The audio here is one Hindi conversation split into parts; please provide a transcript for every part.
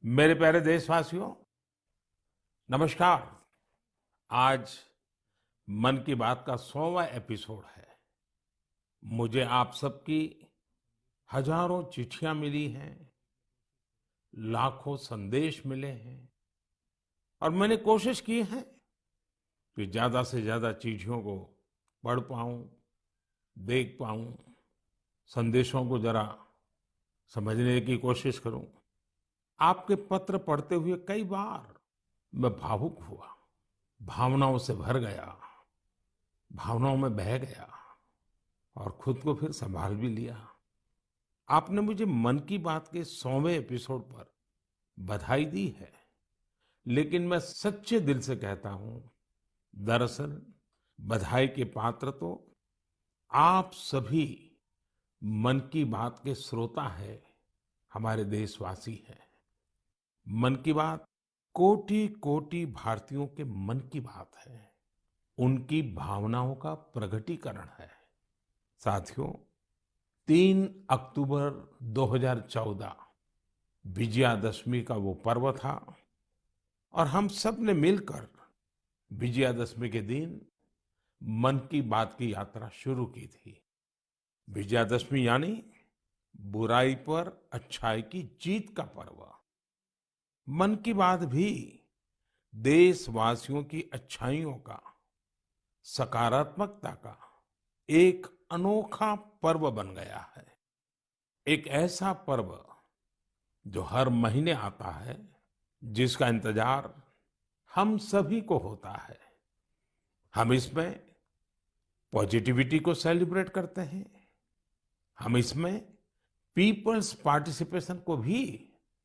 मेरे प्यारे देशवासियों, नमस्कार। आज मन की बात का 100वां एपिसोड है। मुझे आप सबकी हजारों चिट्ठियां मिली हैं, लाखों संदेश मिले हैं और मैंने कोशिश की है कि ज्यादा से ज्यादा चिट्ठियों को पढ़ पाऊं, देख पाऊं, संदेशों को जरा समझने की कोशिश करूं। आपके पत्र पढ़ते हुए कई बार मैं भावुक हुआ, भावनाओं से भर गया, भावनाओं में बह गया और खुद को फिर संभाल भी लिया। आपने मुझे मन की बात के 100वें एपिसोड पर बधाई दी है, लेकिन मैं सच्चे दिल से कहता हूं, दरअसल बधाई के पात्र तो आप सभी मन की बात के श्रोता हैं, हमारे देशवासी हैं। मन की बात कोटि कोटि भारतीयों के मन की बात है, उनकी भावनाओं का प्रकटीकरण है। साथियों, 3 अक्टूबर 2014 विजयादशमी का वो पर्व था और हम सब ने मिलकर विजयादशमी के दिन मन की बात की यात्रा शुरू की थी। विजयादशमी यानी बुराई पर अच्छाई की जीत का पर्व। मन की बात भी देशवासियों की अच्छाइयों का, सकारात्मकता का एक अनोखा पर्व बन गया है। एक ऐसा पर्व जो हर महीने आता है, जिसका इंतजार हम सभी को होता है। हम इसमें पॉजिटिविटी को सेलिब्रेट करते हैं, हम इसमें पीपल्स पार्टिसिपेशन को भी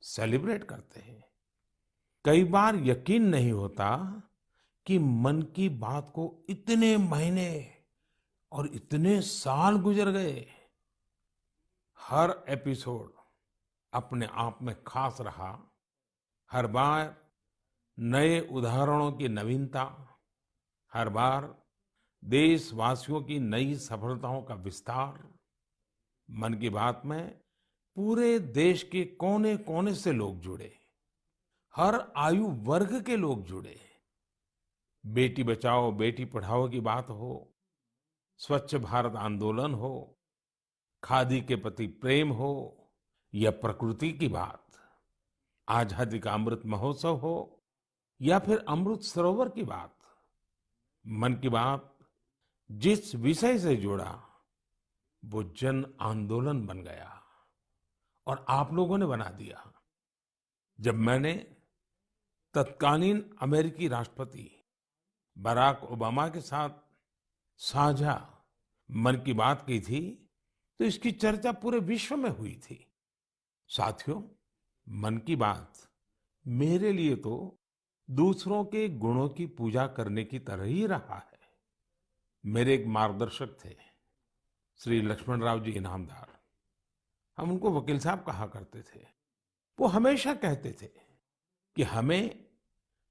सेलिब्रेट करते हैं। कई बार यकीन नहीं होता कि मन की बात को इतने महीने और इतने साल गुजर गए। हर एपिसोड अपने आप में खास रहा। हर बार नए उदाहरणों की नवीनता, हर बार देशवासियों की नई सफलताओं का विस्तार। मन की बात में पूरे देश के कोने कोने से लोग जुड़े, हर आयु वर्ग के लोग जुड़े। बेटी बचाओ बेटी पढ़ाओ की बात हो, स्वच्छ भारत आंदोलन हो, खादी के प्रति प्रेम हो या प्रकृति की बात, आजादी का अमृत महोत्सव हो या फिर अमृत सरोवर की बात। मन की बात जिस विषय से जुड़ा वो जन आंदोलन बन गया और आप लोगों ने बना दिया। जब मैंने तत्कालीन अमेरिकी राष्ट्रपति बराक ओबामा के साथ साझा मन की बात की थी, तो इसकी चर्चा पूरे विश्व में हुई थी। साथियों, मन की बात मेरे लिए तो दूसरों के गुणों की पूजा करने की तरह ही रहा है। मेरे एक मार्गदर्शक थे, श्री लक्ष्मण राव जी इनामदार। हम उनको वकील साहब कहा करते थे। वो हमेशा कहते थे कि हमें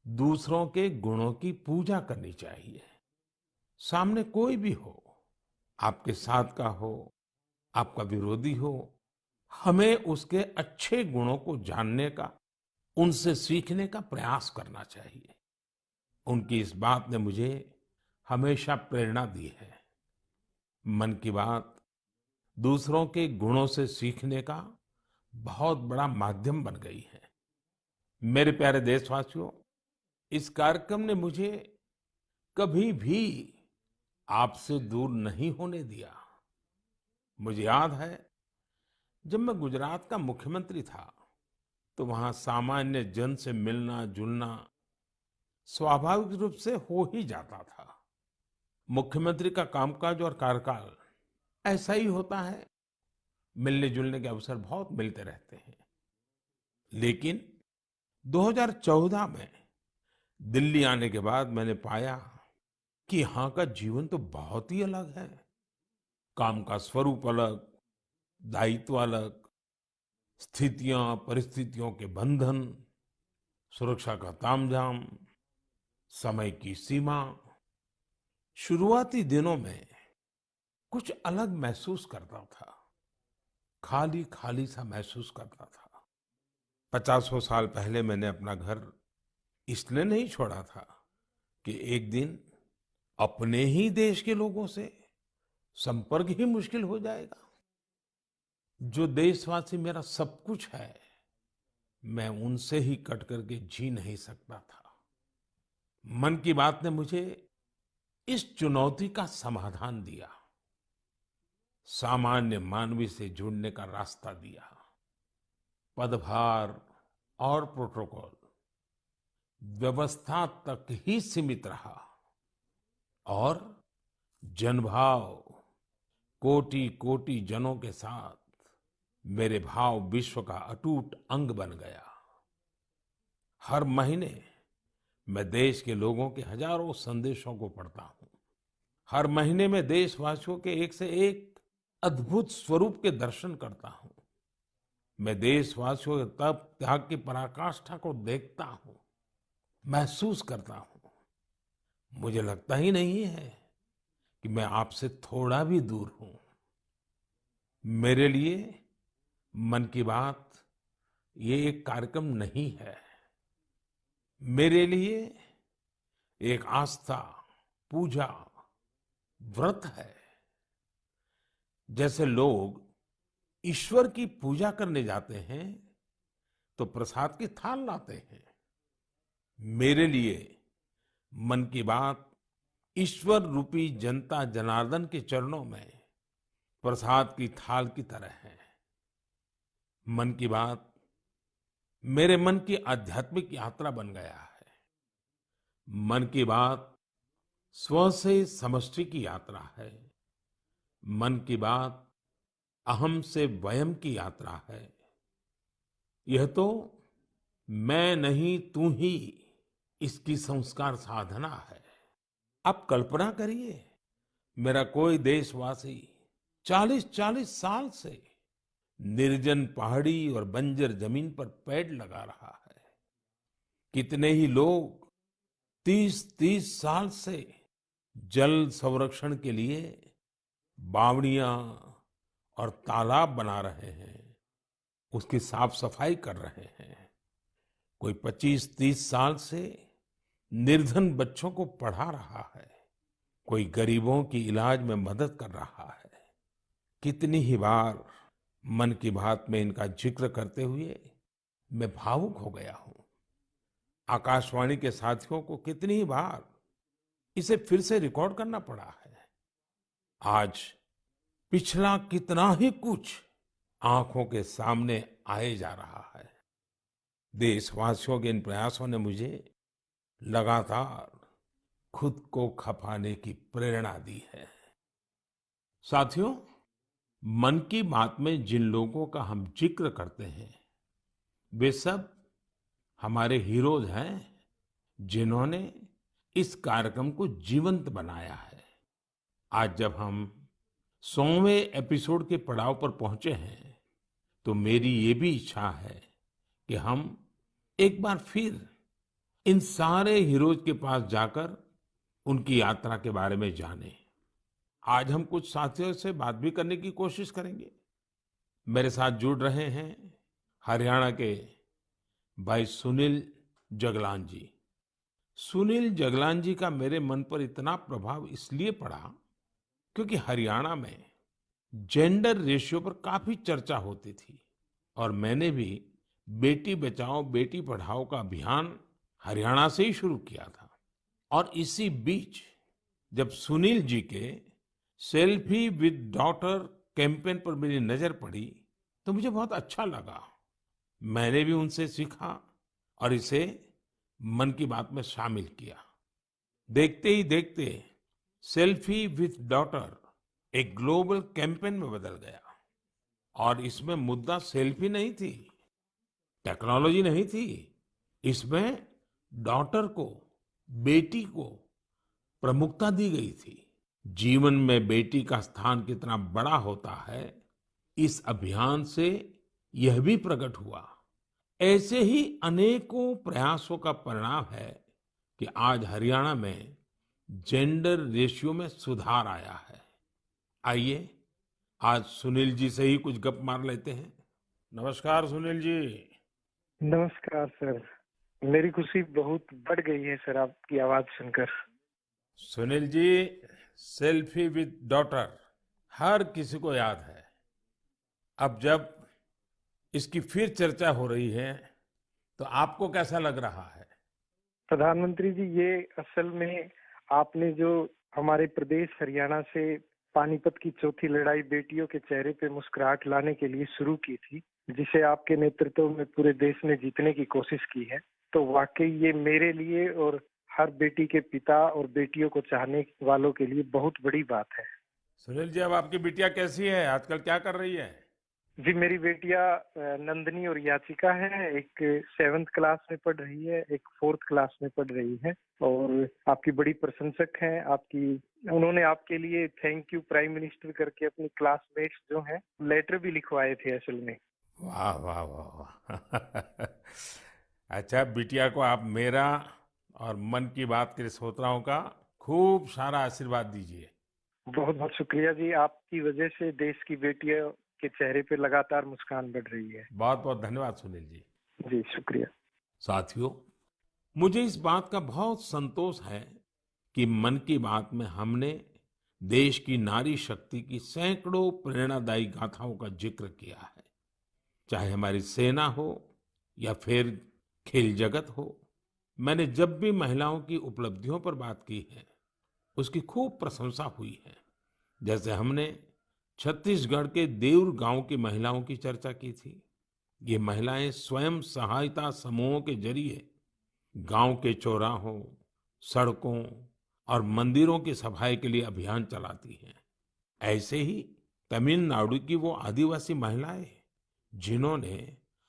दूसरों के गुणों की पूजा करनी चाहिए। सामने कोई भी हो, आपके साथ का हो, आपका विरोधी हो, हमें उसके अच्छे गुणों को जानने का, उनसे सीखने का प्रयास करना चाहिए। उनकी इस बात ने मुझे हमेशा प्रेरणा दी है। मन की बात दूसरों के गुणों से सीखने का बहुत बड़ा माध्यम बन गई है। मेरे प्यारे देशवासियों, इस कार्यक्रम ने मुझे कभी भी आपसे दूर नहीं होने दिया। मुझे याद है, जब मैं गुजरात का मुख्यमंत्री था, तो वहां सामान्य जन से मिलना जुलना स्वाभाविक रूप से हो ही जाता था। मुख्यमंत्री का कामकाज और कार्यकाल ऐसा ही होता है, मिलने जुलने के अवसर बहुत मिलते रहते हैं। लेकिन 2014 में दिल्ली आने के बाद मैंने पाया कि यहाँ का जीवन तो बहुत ही अलग है। काम का स्वरूप अलग, दायित्व अलग, स्थितियां परिस्थितियों के बंधन, सुरक्षा का तामझाम, समय की सीमा। शुरुआती दिनों में कुछ अलग महसूस करता था, खाली खाली सा महसूस करता था। पचासों साल पहले मैंने अपना घर इसलिए नहीं छोड़ा था कि एक दिन अपने ही देश के लोगों से संपर्क ही मुश्किल हो जाएगा। जो देशवासी मेरा सब कुछ है, मैं उनसे ही कट करके जी नहीं सकता था। मन की बात ने मुझे इस चुनौती का समाधान दिया, सामान्य मानवी से जुड़ने का रास्ता दिया। पदभार और प्रोटोकॉल व्यवस्था तक ही सीमित रहा और जनभाव कोटि कोटि जनों के साथ मेरे भाव विश्व का अटूट अंग बन गया। हर महीने मैं देश के लोगों के हजारों संदेशों को पढ़ता हूँ। हर महीने में देशवासियों के एक से एक अद्भुत स्वरूप के दर्शन करता हूँ। मैं देशवासियों के तप त्याग की पराकाष्ठा को देखता हूँ, महसूस करता हूँ। मुझे लगता ही नहीं है कि मैं आपसे थोड़ा भी दूर हूँ। मेरे लिए मन की बात ये एक कार्यक्रम नहीं है। मेरे लिए एक आस्था, पूजा, व्रत है। जैसे लोग ईश्वर की पूजा करने जाते हैं तो प्रसाद की थाल लाते हैं, मेरे लिए मन की बात ईश्वर रूपी जनता जनार्दन के चरणों में प्रसाद की थाल की तरह है। मन की बात मेरे मन की आध्यात्मिक यात्रा बन गया है। मन की बात स्व से समष्टि की यात्रा है। मन की बात अहम से वयम की यात्रा है। यह तो मैं नहीं तू ही इसकी संस्कार साधना है। आप कल्पना करिए, मेरा कोई देशवासी 40-40 साल से निर्जन पहाड़ी और बंजर जमीन पर पेड़ लगा रहा है। कितने ही लोग 30-30 साल से जल संरक्षण के लिए बावड़ियां और तालाब बना रहे हैं, उसकी साफ सफाई कर रहे हैं। कोई 25-30 साल से निर्धन बच्चों को पढ़ा रहा है। कोई गरीबों की इलाज में मदद कर रहा है। कितनी ही बार मन की बात में इनका जिक्र करते हुए मैं भावुक हो गया हूं। आकाशवाणी के साथियों को कितनी ही बार इसे फिर से रिकॉर्ड करना पड़ा है। आज पिछला कितना ही कुछ आंखों के सामने आए जा रहा है। देशवासियों के इन प्रयासों ने मुझे लगातार खुद को खपाने की प्रेरणा दी है। साथियों, मन की बात में जिन लोगों का हम जिक्र करते हैं, वे सब हमारे हीरोज हैं, जिन्होंने इस कार्यक्रम को जीवंत बनाया है। आज जब हम 100वें एपिसोड के पड़ाव पर पहुंचे हैं, तो मेरी ये भी इच्छा है कि हम एक बार फिर इन सारे हीरोज के पास जाकर उनकी यात्रा के बारे में जानें। आज हम कुछ साथियों से बात भी करने की कोशिश करेंगे। मेरे साथ जुड़ रहे हैं हरियाणा के भाई सुनील जगलान जी। सुनील जगलान जी का मेरे मन पर इतना प्रभाव इसलिए पड़ा क्योंकि हरियाणा में जेंडर रेशियो पर काफी चर्चा होती थी और मैंने भी बेटी बचाओ बेटी पढ़ाओ का अभियान हरियाणा से ही शुरू किया था। और इसी बीच जब सुनील जी के सेल्फी विद डॉटर कैंपेन पर मेरी नजर पड़ी तो मुझे बहुत अच्छा लगा। मैंने भी उनसे सीखा और इसे मन की बात में शामिल किया। देखते ही देखते सेल्फी विद डॉटर एक ग्लोबल कैंपेन में बदल गया और इसमें मुद्दा सेल्फी नहीं थी, टेक्नोलॉजी नहीं थी। इसमें डॉटर को, बेटी को प्रमुखता दी गई थी। जीवन में बेटी का स्थान कितना बड़ा होता है, इस अभियान से यह भी प्रकट हुआ। ऐसे ही अनेकों प्रयासों का परिणाम है कि आज हरियाणा में जेंडर रेशियो में सुधार आया है। आइए आज सुनील जी से ही कुछ गप मार लेते हैं। नमस्कार सुनील जी। नमस्कार सर। मेरी खुशी बहुत बढ़ गई है सर आपकी आवाज सुनकर। Sunil ji, selfie with daughter हर किसी को याद है। अब जब इसकी फिर चर्चा हो रही है तो आपको कैसा लग रहा है? प्रधानमंत्री जी, ये असल में आपने जो हमारे प्रदेश हरियाणा से पानीपत की चौथी लड़ाई बेटियों के चेहरे पे मुस्कुराहट लाने के लिए शुरू की थी, जिसे आपके नेतृत्व में पूरे देश ने जीतने की कोशिश की है, तो वाकई ये मेरे लिए और हर बेटी के पिता और बेटियों को चाहने वालों के लिए बहुत बड़ी बात है। सुनील जी, अब आपकी बिटिया कैसी है? आजकल क्या कर रही है? जी, मेरी बेटियां नंदनी और याचिका है। एक 7th क्लास में पढ़ रही है, एक 4th क्लास में पढ़ रही है और आपकी बड़ी प्रशंसक हैं। आपकी उन्होंने आपके लिए थैंक यू प्राइम मिनिस्टर करके अपनी क्लासमेट्स जो हैं लेटर भी लिखवाए थे असल में। वाह वाह वाह वाह अच्छा, बिटिया को आप मेरा और मन की बात के श्रोताओं का खूब सारा आशीर्वाद दीजिए। बहुत बहुत शुक्रिया जी, आपकी वजह से देश की बेटियों के चेहरे पे लगातार मुस्कान बढ़ रही है। बहुत बहुत धन्यवाद सुनील जी। जी शुक्रिया। साथियों, मुझे इस बात का बहुत संतोष है कि मन की बात में हमने देश की नारी शक्ति की सैकड़ों प्रेरणादायी गाथाओं का जिक्र किया है। चाहे हमारी सेना हो या फिर खेल जगत हो, मैंने जब भी महिलाओं की उपलब्धियों पर बात की है उसकी खूब प्रशंसा हुई है। जैसे हमने छत्तीसगढ़ के देउर गांव की महिलाओं की चर्चा की थी। ये महिलाएं स्वयं सहायता समूहों के जरिए गांव के चौराहों, सड़कों और मंदिरों की सफाई के लिए अभियान चलाती हैं। ऐसे ही तमिलनाडु की वो आदिवासी महिलाएं जिन्होंने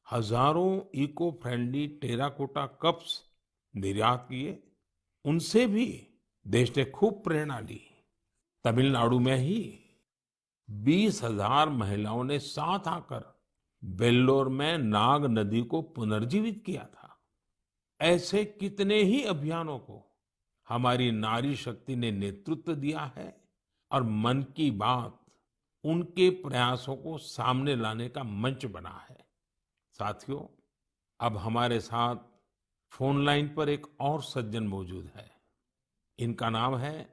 हजारों इको फ्रेंडली टेराकोटा कप्स निर्यात किए, उनसे भी देश ने खूब प्रेरणा ली। तमिलनाडु में ही 20,000 महिलाओं ने साथ आकर वेल्लोर में नाग नदी को पुनर्जीवित किया था। ऐसे कितने ही अभियानों को हमारी नारी शक्ति ने नेतृत्व दिया है और मन की बात उनके प्रयासों को सामने लाने का मंच बना है। साथियों, अब हमारे साथ फोन लाइन पर एक और सज्जन मौजूद है। इनका नाम है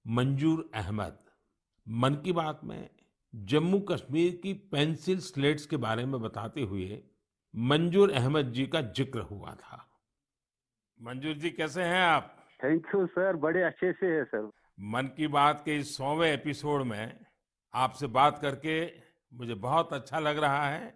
मंजूर अहमद। मन की बात में जम्मू कश्मीर की पेंसिल स्लेट्स के बारे में बताते हुए मंजूर अहमद जी का जिक्र हुआ था। मंजूर जी, कैसे हैं आप? थैंक यू सर, बड़े अच्छे से है सर। मन की बात के इस 100वें एपिसोड में आपसे बात करके मुझे बहुत अच्छा लग रहा है।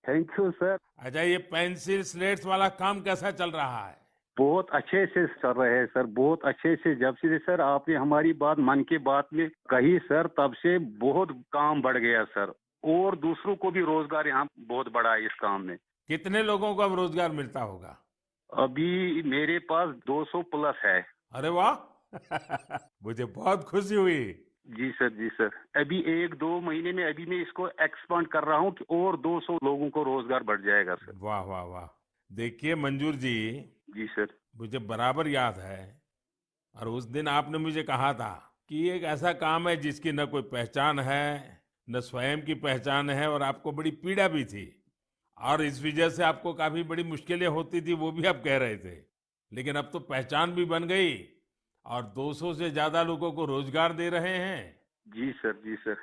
Thank you sir. अच्छा, ये पेंसिल स्लेट्स वाला काम कैसा चल रहा है? बहुत अच्छे से चल रहे हैं सर, बहुत अच्छे से। जब से सर आपने हमारी बात मन की बात में कही सर, तब से बहुत काम बढ़ गया सर। और दूसरों को भी रोजगार यहाँ बहुत बड़ा है इस काम में। कितने लोगों को अब रोजगार मिलता होगा? अभी मेरे पास 200 प्लस है। अरे वाह मुझे बहुत खुशी हुई। जी सर, जी सर। अभी 1-2 महीने में अभी मैं इसको एक्सपांड कर रहा हूँ कि और 200 लोगों को रोजगार बढ़ जाएगा सर। वाह वाह वाह। देखिए मंजूर जी, जी सर। मुझे बराबर याद है और उस दिन आपने मुझे कहा था कि ये एक ऐसा काम है जिसकी न कोई पहचान है, न स्वयं की पहचान है, और आपको बड़ी पीड़ा भी थी और इस वजह से आपको काफी बड़ी मुश्किलें होती थी, वो भी आप कह रहे थे। लेकिन अब तो पहचान भी बन गई और 200 से ज्यादा लोगों को रोजगार दे रहे हैं जी सर, जी सर।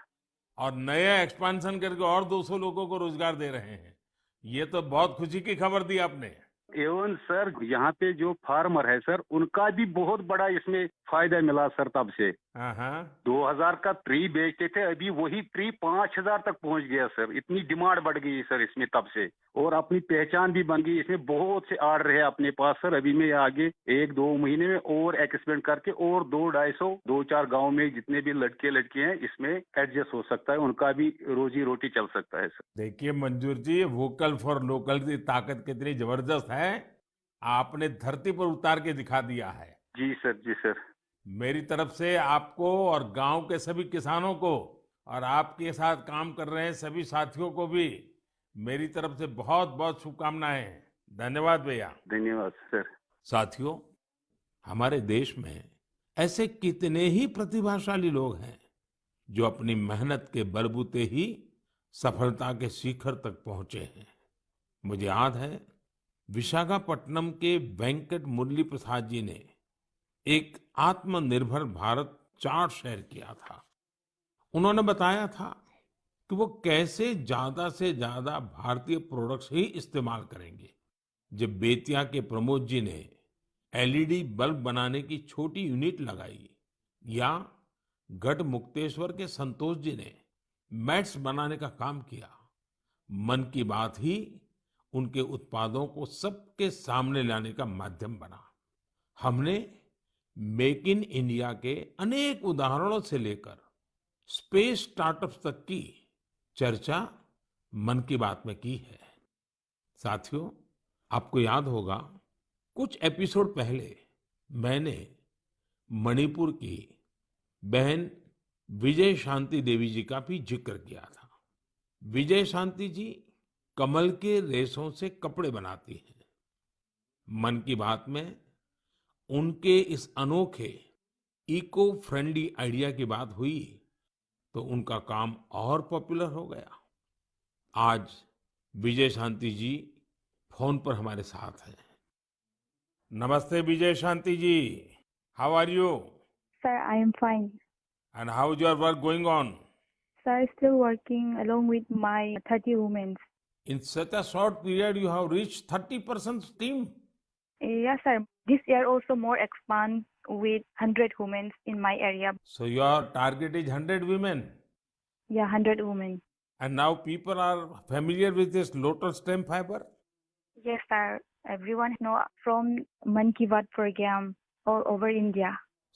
और नया एक्सपांशन करके और 200 लोगों को रोजगार दे रहे हैं। ये तो बहुत खुशी की खबर दी आपने। एवं सर, यहाँ पे जो फार्मर है सर, उनका भी बहुत बड़ा इसमें फायदा मिला सर। तब से हाँ हाँ। 2000 का ट्री बेचते थे, अभी वही ट्री 5000 तक पहुंच गया सर। इतनी डिमांड बढ़ गई सर इसमें तब से। और अपनी पहचान भी बन गई। इसमें बहुत से आर्डर है अपने पास सर। अभी मैं आगे 1-2 महीने में और एक्सपेंड करके और 200-250 2-4 गाँव में जितने भी लड़के लड़की हैं इसमें एडजस्ट हो सकता है, उनका भी रोजी रोटी चल सकता है सर। देखिए मंजूर जी, वोकल फॉर लोकल की ताकत कितनी जबरदस्त है, आपने धरती पर उतार के दिखा दिया है। जी सर, जी सर। मेरी तरफ से आपको और गांव के सभी किसानों को और आपके साथ काम कर रहे हैं सभी साथियों को भी मेरी तरफ से बहुत बहुत शुभकामनाएं। धन्यवाद भैया। धन्यवाद सर। साथियों, हमारे देश में ऐसे कितने ही प्रतिभाशाली लोग हैं जो अपनी मेहनत के बलबूते ही सफलता के शिखर तक पहुंचे हैं। मुझे याद है विशाखापट्टनम के वेंकट मुरली प्रसाद जी ने एक आत्मनिर्भर भारत चार्ट शेयर किया था। उन्होंने बताया था कि वो कैसे ज्यादा से ज्यादा भारतीय प्रोडक्ट्स ही इस्तेमाल करेंगे। जब बेतिया के प्रमोद जी ने एलईडी बल्ब बनाने की छोटी यूनिट लगाई, या गढ़मुक्तेश्वर के संतोष जी ने मैट्स बनाने का काम किया, मन की बात ही उनके उत्पादों को सबके सामने लाने का माध्यम बना। हमने मेक इन इंडिया के अनेक उदाहरणों से लेकर स्पेस स्टार्टअप्स तक की चर्चा मन की बात में की है। साथियों, आपको याद होगा, कुछ एपिसोड पहले मैंने मणिपुर की बहन विजय शांति देवी जी का भी जिक्र किया था। विजय शांति जी कमल के रेशों से कपड़े बनाती हैं। मन की बात में उनके इस अनोखे इको फ्रेंडली आइडिया की बात हुई तो उनका काम और पॉपुलर हो गया। आज विजय शांति जी फोन पर हमारे साथ हैं। नमस्ते Vijay Shanti ji, how are you? Sir, I am fine. And how is your work going on? Sir, still working along with my 30 women. In such a short period you have reached 30% team. Yes, sir. This year also more expand with 100 women in my area. So your target is 100 women. Yeah, 100 women. And now people are familiar with this lotus stem fiber. Yes, sir. Everyone know from Man Ki Baat program all over India.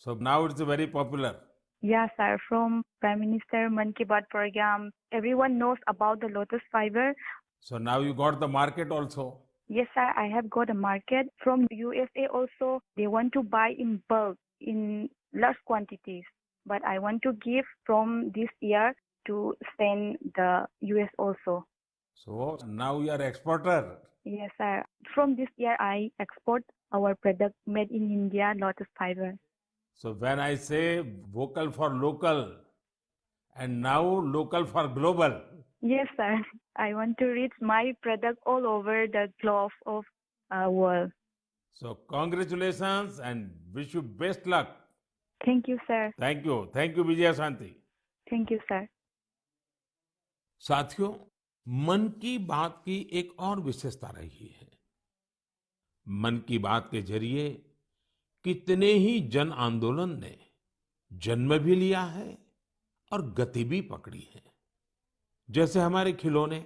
So now it's very popular. Yes, sir. From Prime Minister Man Ki Baat program, everyone knows about the lotus fiber. So now you got the market also. Yes, sir. I have got a market from USA also. They want to buy in bulk in large quantities, but I want to give from this year to send the US also. So now you are exporter. Yes, sir. From this year, I export our product made in India, lotus fiber. So when I say vocal for local and now local for global. Yes, sir. I want to reach my product all over the globe of world. So congratulations and wish you best luck. Thank you, sir. Thank you. Thank you Vijay Shanti. Thank you, sir. साथियों, मन की बात की एक और विशेषता रही है। मन की बात के जरिए कितने ही जन आंदोलन ने जन्म भी लिया है और गति भी पकड़ी है। जैसे हमारे खिलौने,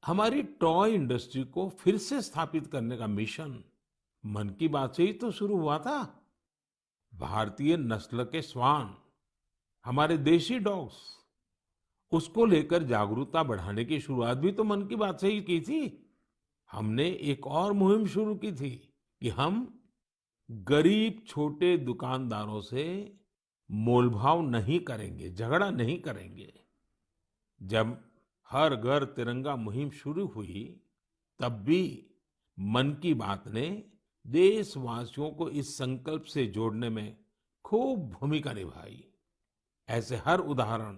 हमारी टॉय इंडस्ट्री को फिर से स्थापित करने का मिशन मन की बात से ही तो शुरू हुआ था। भारतीय नस्ल के श्वान, हमारे देशी डॉग्स, उसको लेकर जागरूकता बढ़ाने की शुरुआत भी तो मन की बात से ही की थी। हमने एक और मुहिम शुरू की थी कि हम गरीब छोटे दुकानदारों से मोलभाव नहीं करेंगे, झगड़ा नहीं करेंगे। जब हर घर तिरंगा मुहिम शुरू हुई, तब भी मन की बात ने देशवासियों को इस संकल्प से जोड़ने में खूब भूमिका निभाई। ऐसे हर उदाहरण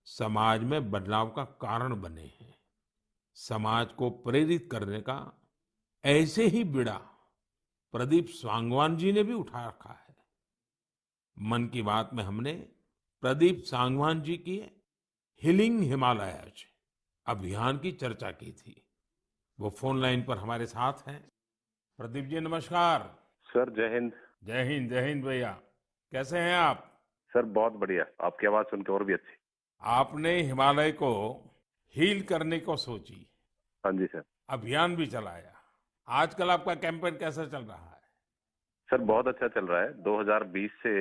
समाज में बदलाव का कारण बने हैं। समाज को प्रेरित करने का ऐसे ही बीड़ा प्रदीप सांगवान जी ने भी उठा रखा है। मन की बात में हमने प्रदीप सांगवान जी की हीलिंग हिमालयज अभियान की चर्चा की थी। वो फोन लाइन पर हमारे साथ हैं। प्रदीप जी नमस्कार। सर जय हिंद। जय हिंद, जय हिंद भैया। कैसे हैं आप? सर बहुत बढ़िया, आपकी आवाज सुन के और भी अच्छी। आपने हिमालय को हील करने को सोची, हाँ जी सर। अभियान भी चलाया। आजकल आपका कैंपेन कैसा चल रहा है? सर बहुत अच्छा चल रहा है। 2020 से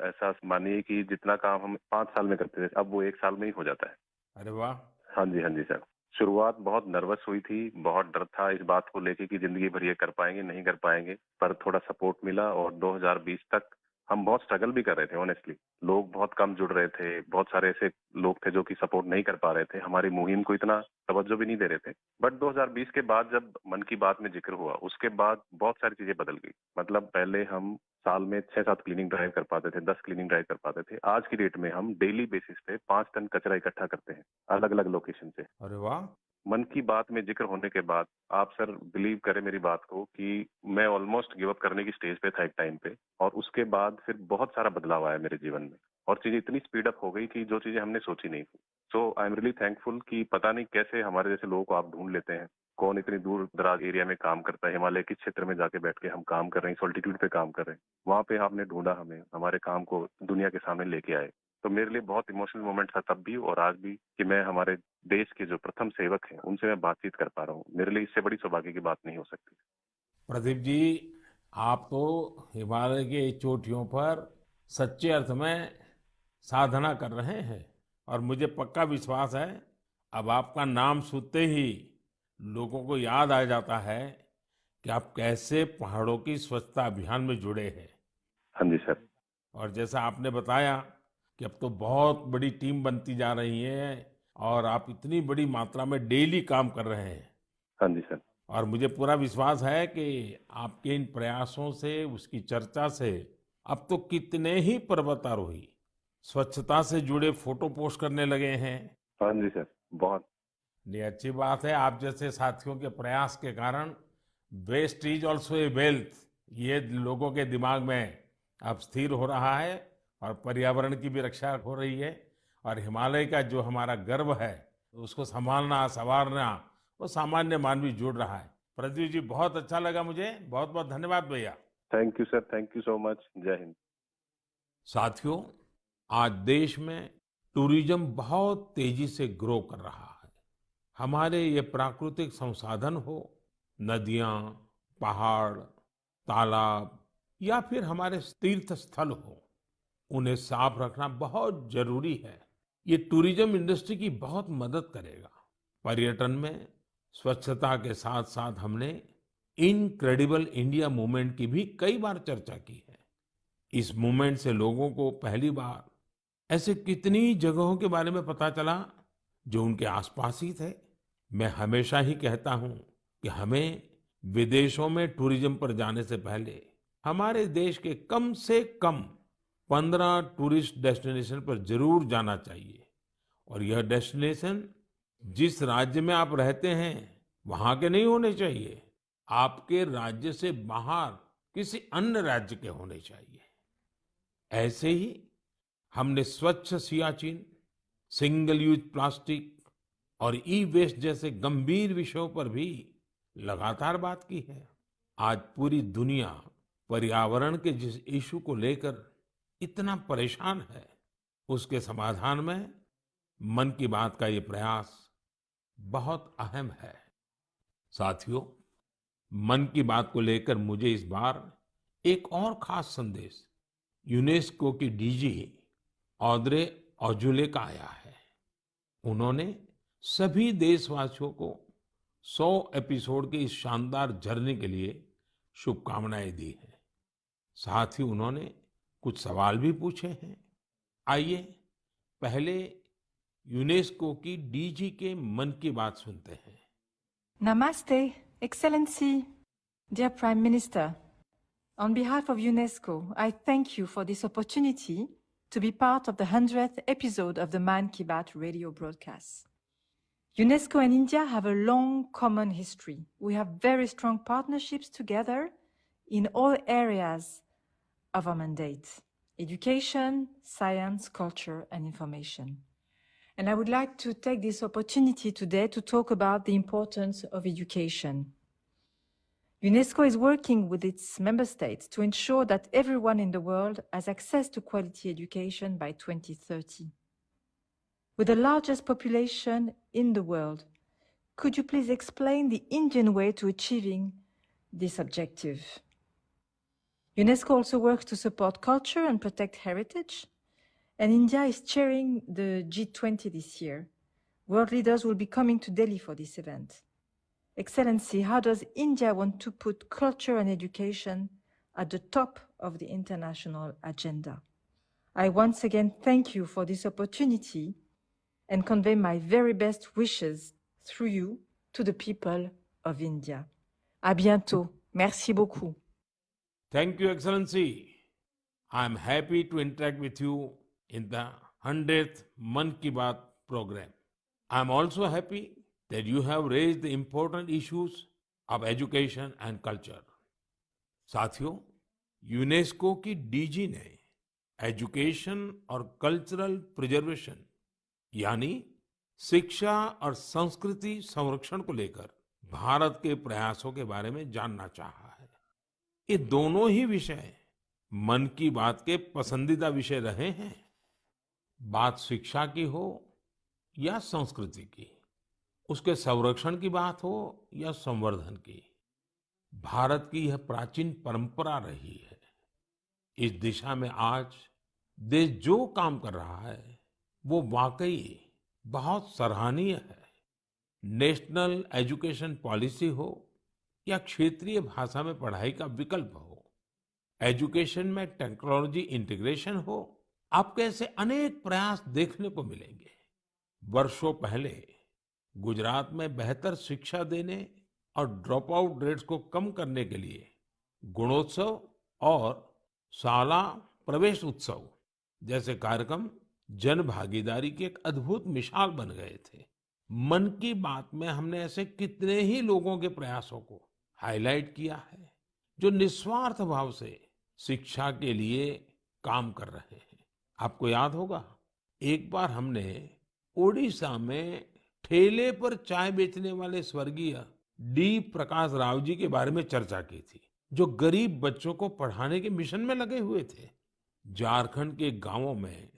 ऐसा मानिए कि जितना काम हम 5 साल में करते थे, अब वो 1 साल में ही हो जाता है। अरे वाह। हाँ जी सर। शुरुआत बहुत नर्वस हुई थी, बहुत डर था इस बात को लेके कि जिंदगी भर ये कर पाएंगे नहीं कर पाएंगे, पर थोड़ा सपोर्ट मिला और 2020 तक हम बहुत स्ट्रगल भी कर रहे थे। ऑनेस्टली लोग बहुत कम जुड़ रहे थे, बहुत सारे ऐसे लोग थे जो कि सपोर्ट नहीं कर पा रहे थे, हमारी मुहिम को इतना तवज्जो भी नहीं दे रहे थे। बट 2020 के बाद जब मन की बात में जिक्र हुआ, उसके बाद बहुत सारी चीजें बदल गई। मतलब पहले हम साल में 6-7 क्लीनिंग ड्राइव कर पाते थे, 10 क्लीनिंग ड्राइव कर पाते थे। आज की डेट में हम डेली बेसिस पे 5 टन कचरा इकट्ठा करते हैं अलग अलग लोकेशन से। अरे वाह। मन की बात में जिक्र होने के बाद आप सर बिलीव करें मेरी बात को कि मैं ऑलमोस्ट गिव अप करने की स्टेज पे था एक टाइम पे, और उसके बाद फिर बहुत सारा बदलाव आया मेरे जीवन में और चीजें इतनी स्पीड अप हो गई कि जो चीजें हमने सोची नहीं थी। सो आई एम रियली थैंकफुल कि पता नहीं कैसे हमारे जैसे लोगों को आप ढूंढ लेते हैं, कौन इतनी दूर दराज एरिया में काम करता है, हिमालय के क्षेत्र में जाके बैठ के हम काम कर रहे हैं, सॉल्टिट्यूड पे काम कर रहे हैं, वहां पे आपने ढूंढा हमें, हमारे काम को दुनिया के सामने लेके आए। तो मेरे लिए बहुत इमोशनल मोमेंट था तब भी और आज भी कि मैं हमारे देश के जो प्रथम सेवक हैं उनसे मैं बातचीत कर पा रहा हूँ। मेरे लिए इससे बड़ी सौभाग्य की बात नहीं हो सकती। प्रदीप जी, आप तो हिमालय के चोटियों पर सच्चे अर्थ में साधना कर रहे हैं और मुझे पक्का विश्वास है अब आपका नाम सुनते ही लोगों को याद आ जाता है कि आप कैसे पहाड़ों की स्वच्छता अभियान में जुड़े हैं। हाँ जी सर। और जैसा आपने बताया कि अब तो बहुत बड़ी टीम बनती जा रही है और आप इतनी बड़ी मात्रा में डेली काम कर रहे हैं। हाँ जी सर। और मुझे पूरा विश्वास है कि आपके इन प्रयासों से, उसकी चर्चा से अब तो कितने ही पर्वतारोही स्वच्छता से जुड़े फोटो पोस्ट करने लगे हैं। हाँ जी सर, बहुत। ये अच्छी बात है, आप जैसे साथियों के प्रयास के कारण waste is also a wealth, ये लोगों के दिमाग में अब स्थिर हो रहा है और पर्यावरण की भी रक्षा हो रही है और हिमालय का जो हमारा गर्व है उसको संभालना, संवारना वो सामान्य मानवी जुड़ रहा है। प्रदीप जी, बहुत अच्छा लगा मुझे, बहुत बहुत धन्यवाद भैया। Thank you sir, thank you so much. जय हिंद। साथियों, आज देश में टूरिज्म बहुत तेजी से ग्रो कर रहा है। हमारे ये प्राकृतिक संसाधन हो, नदियां, पहाड़, तालाब या फिर हमारे तीर्थ स्थल हो, उन्हें साफ रखना बहुत जरूरी है। ये टूरिज्म इंडस्ट्री की बहुत मदद करेगा। पर्यटन में स्वच्छता के साथ साथ हमने इनक्रेडिबल इंडिया मूवमेंट की भी कई बार चर्चा की है। इस मूवमेंट से लोगों को पहली बार ऐसे कितनी जगहों के बारे में पता चला जो उनके आसपास ही थे। मैं हमेशा ही कहता हूं कि हमें विदेशों में टूरिज्म पर जाने से पहले हमारे देश के कम से कम 15 टूरिस्ट डेस्टिनेशन पर जरूर जाना चाहिए। और यह डेस्टिनेशन जिस राज्य में आप रहते हैं वहां के नहीं होने चाहिए, आपके राज्य से बाहर किसी अन्य राज्य के होने चाहिए। ऐसे ही हमने स्वच्छ सियाचिन, सिंगल यूज प्लास्टिक और ई वेस्ट जैसे गंभीर विषयों पर भी लगातार बात की है। आज पूरी दुनिया पर्यावरण के जिस इशू को लेकर इतना परेशान है, उसके समाधान में मन की बात का ये प्रयास बहुत अहम है। साथियों, मन की बात को लेकर मुझे इस बार एक और खास संदेश यूनेस्को की डीजी ऑद्रे ऑजुले का आया है। उन्होंने सभी देशवासियों को 100 एपिसोड के इस शानदार जर्नी के लिए शुभकामनाएं दी हैं। साथ ही उन्होंने कुछ सवाल भी पूछे हैं। आइए पहले यूनेस्को की डीजी के मन की बात सुनते हैं। Namaste, Excellency, dear Prime Minister. On behalf of UNESCO, I thank you for this opportunity to be part of the 100th episode of the Man Ki Baat radio broadcast. UNESCO and India have a long common history. We have very strong partnerships together in all areas of our mandate: education, science, culture, and information. And I would like to take this opportunity today to talk about the importance of education. UNESCO is working with its member states to ensure that everyone in the world has access to quality education by 2030. With the largest population in the world, could you please explain the Indian way to achieving this objective? UNESCO also works to support culture and protect heritage. And India is chairing the G20 this year. World leaders will be coming to Delhi for this event. Excellency, how does India want to put culture and education at the top of the international agenda? I once again thank you for this opportunity and convey my very best wishes through you to the people of India. À bientôt. Merci beaucoup. Thank you, Excellency. I am happy to interact with you in the 100th Man Ki Baat program. I am also happy that you have raised the important issues of education and culture. साथियों, यूनेस्को की डीजी ने एजुकेशन और कल्चरल प्रिजर्वेशन यानी शिक्षा और संस्कृति संरक्षण को लेकर भारत के प्रयासों के बारे में जानना चाहा है। ये दोनों ही विषय मन की बात के पसंदीदा विषय रहे हैं। बात शिक्षा की हो या संस्कृति की, उसके संरक्षण की बात हो या संवर्धन की, भारत की यह प्राचीन परंपरा रही है। इस दिशा में आज देश जो काम कर रहा है वो वाकई बहुत सराहनीय है। नेशनल एजुकेशन पॉलिसी हो या क्षेत्रीय भाषा में पढ़ाई का विकल्प हो, एजुकेशन में टेक्नोलॉजी इंटीग्रेशन हो, आपको ऐसे अनेक प्रयास देखने को मिलेंगे। वर्षों पहले गुजरात में बेहतर शिक्षा देने और ड्रॉप आउट रेट्स को कम करने के लिए गुणोत्सव और शाला प्रवेश उत्सव जैसे कार्यक्रम जन भागीदारी की एक अद्भुत मिसाल बन गए थे। मन की बात में हमने ऐसे कितने ही लोगों के प्रयासों को हाईलाइट किया है जो निस्वार्थ भाव से शिक्षा के लिए काम कर रहे हैं। आपको याद होगा, एक बार हमने ओडिशा में ठेले पर चाय बेचने वाले स्वर्गीय डी प्रकाश राव जी के बारे में चर्चा की थी, जो गरीब बच्चों को पढ़ाने के मिशन में लगे हुए थे। झारखंड के गांवों में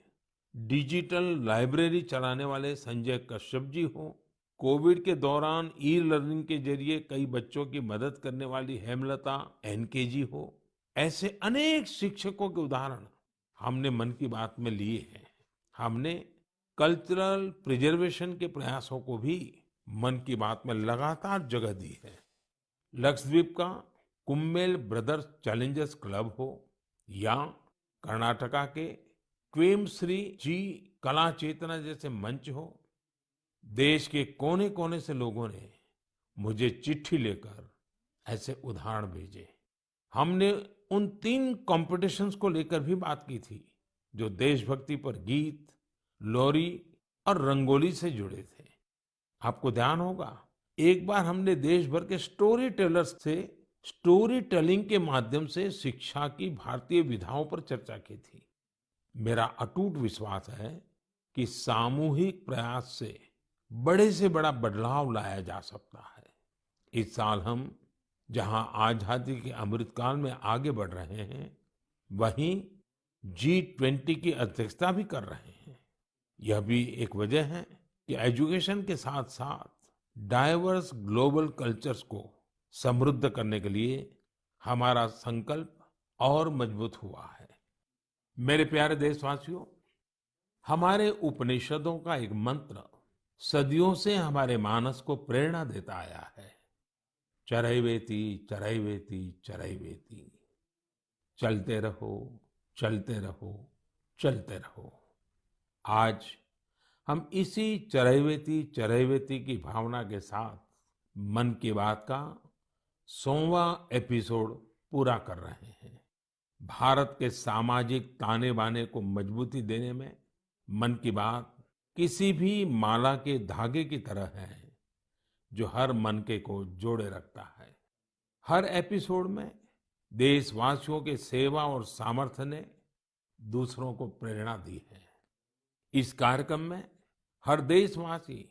डिजिटल लाइब्रेरी चलाने वाले संजय कश्यप जी हो, कोविड के दौरान ई लर्निंग के जरिए कई बच्चों की मदद करने वाली हेमलता एनके जी हो, ऐसे अनेक शिक्षकों के उदाहरण हमने मन की बात में लिए हैं। हमने कल्चरल प्रिजर्वेशन के प्रयासों को भी मन की बात में लगातार जगह दी है। लक्षद्वीप का कुम्मेल ब्रदर्स चैलेंजर्स क्लब हो या कर्नाटका के क्वेमश्री जी कला चेतना जैसे मंच हो, देश के कोने कोने से लोगों ने मुझे चिट्ठी लेकर ऐसे उदाहरण भेजे। हमने उन 3 कॉम्पिटिशन्स को लेकर भी बात की थी जो देशभक्ति पर गीत, लोरी और रंगोली से जुड़े थे। आपको ध्यान होगा, एक बार हमने देश भर के स्टोरी टेलर्स से स्टोरी टेलिंग के माध्यम से शिक्षा की भारतीय विधाओं पर चर्चा की थी। मेरा अटूट विश्वास है कि सामूहिक प्रयास से बड़ा बदलाव लाया जा सकता है। इस साल हम जहां आजादी के अमृतकाल में आगे बढ़ रहे हैं, वहीं G20 की अध्यक्षता भी कर रहे हैं। यह भी एक वजह है कि एजुकेशन के साथ साथ डाइवर्स ग्लोबल कल्चर्स को समृद्ध करने के लिए हमारा संकल्प और मजबूत हुआ है। मेरे प्यारे देशवासियों, हमारे उपनिषदों का एक मंत्र सदियों से हमारे मानस को प्रेरणा देता आया है। चरैवेति चरैवेति चरैवेति, चलते रहो चलते रहो चलते रहो। आज हम इसी चरैवेति चरैवेति की भावना के साथ मन की बात का 100वां एपिसोड पूरा कर रहे हैं। भारत के सामाजिक ताने बाने को मजबूती देने में मन की बात किसी भी माला के धागे की तरह है जो हर मनके को जोड़े रखता है। हर एपिसोड में देशवासियों के सेवा और सामर्थ्य ने दूसरों को प्रेरणा दी है। इस कार्यक्रम में हर देशवासी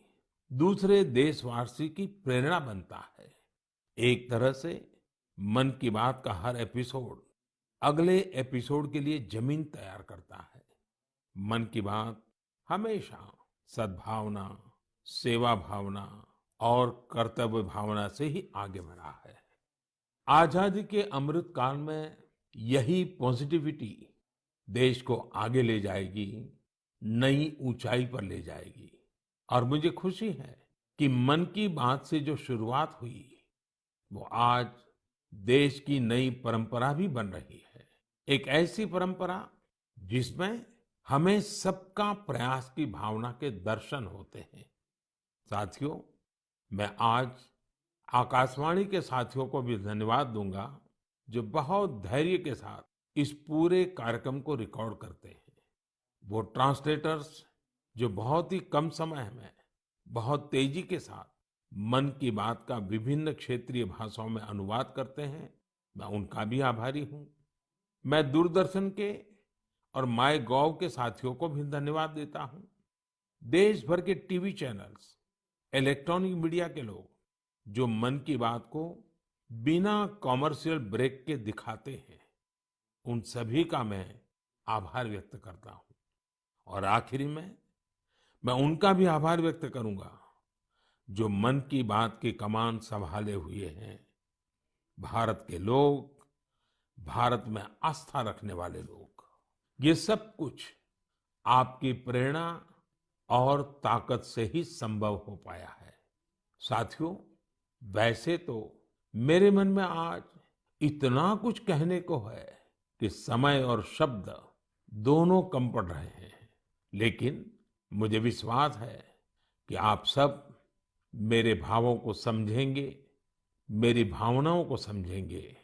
दूसरे देशवासी की प्रेरणा बनता है। एक तरह से मन की बात का हर एपिसोड अगले एपिसोड के लिए जमीन तैयार करता है। मन की बात हमेशा सद्भावना, सेवा भावना और कर्तव्य भावना से ही आगे बढ़ा है। आजादी के अमृत काल में यही पॉजिटिविटी देश को आगे ले जाएगी, नई ऊंचाई पर ले जाएगी। और मुझे खुशी है कि मन की बात से जो शुरुआत हुई वो आज देश की नई परंपरा भी बन रही है। एक ऐसी परंपरा जिसमें हमें सबका प्रयास की भावना के दर्शन होते हैं। साथियों, मैं आज आकाशवाणी के साथियों को भी धन्यवाद दूंगा जो बहुत धैर्य के साथ इस पूरे कार्यक्रम को रिकॉर्ड करते हैं। वो ट्रांसलेटर्स जो बहुत ही कम समय में बहुत तेजी के साथ मन की बात का विभिन्न क्षेत्रीय भाषाओं में अनुवाद करते हैं, मैं उनका भी आभारी हूँ। मैं दूरदर्शन के और माय गॉव के साथियों को भी धन्यवाद देता हूँ। देश भर के टीवी चैनल्स, इलेक्ट्रॉनिक मीडिया के लोग जो मन की बात को बिना कॉमर्शियल ब्रेक के दिखाते हैं, उन सभी का मैं आभार व्यक्त करता हूँ। और आखिरी में मैं उनका भी आभार व्यक्त करूंगा जो मन की बात की कमान संभाले हुए हैं, भारत के लोग, भारत में आस्था रखने वाले लोग। ये सब कुछ आपकी प्रेरणा और ताकत से ही संभव हो पाया है। साथियों, वैसे तो मेरे मन में आज इतना कुछ कहने को है कि समय और शब्द दोनों कम पड़ रहे हैं, लेकिन मुझे विश्वास है कि आप सब मेरे भावों को समझेंगे, मेरी भावनाओं को समझेंगे।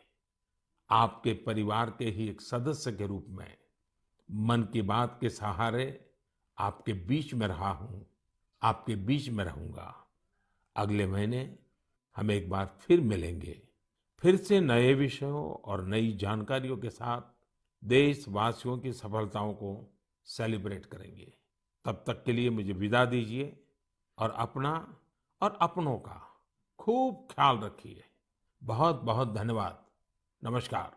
आपके परिवार के ही एक सदस्य के रूप में मन की बात के सहारे आपके बीच में रहा हूं, आपके बीच में रहूंगा। अगले महीने हम एक बार फिर मिलेंगे, फिर से नए विषयों और नई जानकारियों के साथ देशवासियों की सफलताओं को सेलिब्रेट करेंगे। तब तक के लिए मुझे विदा दीजिए और अपना और अपनों का खूब ख्याल रखिए। बहुत बहुत धन्यवाद। नमस्कार।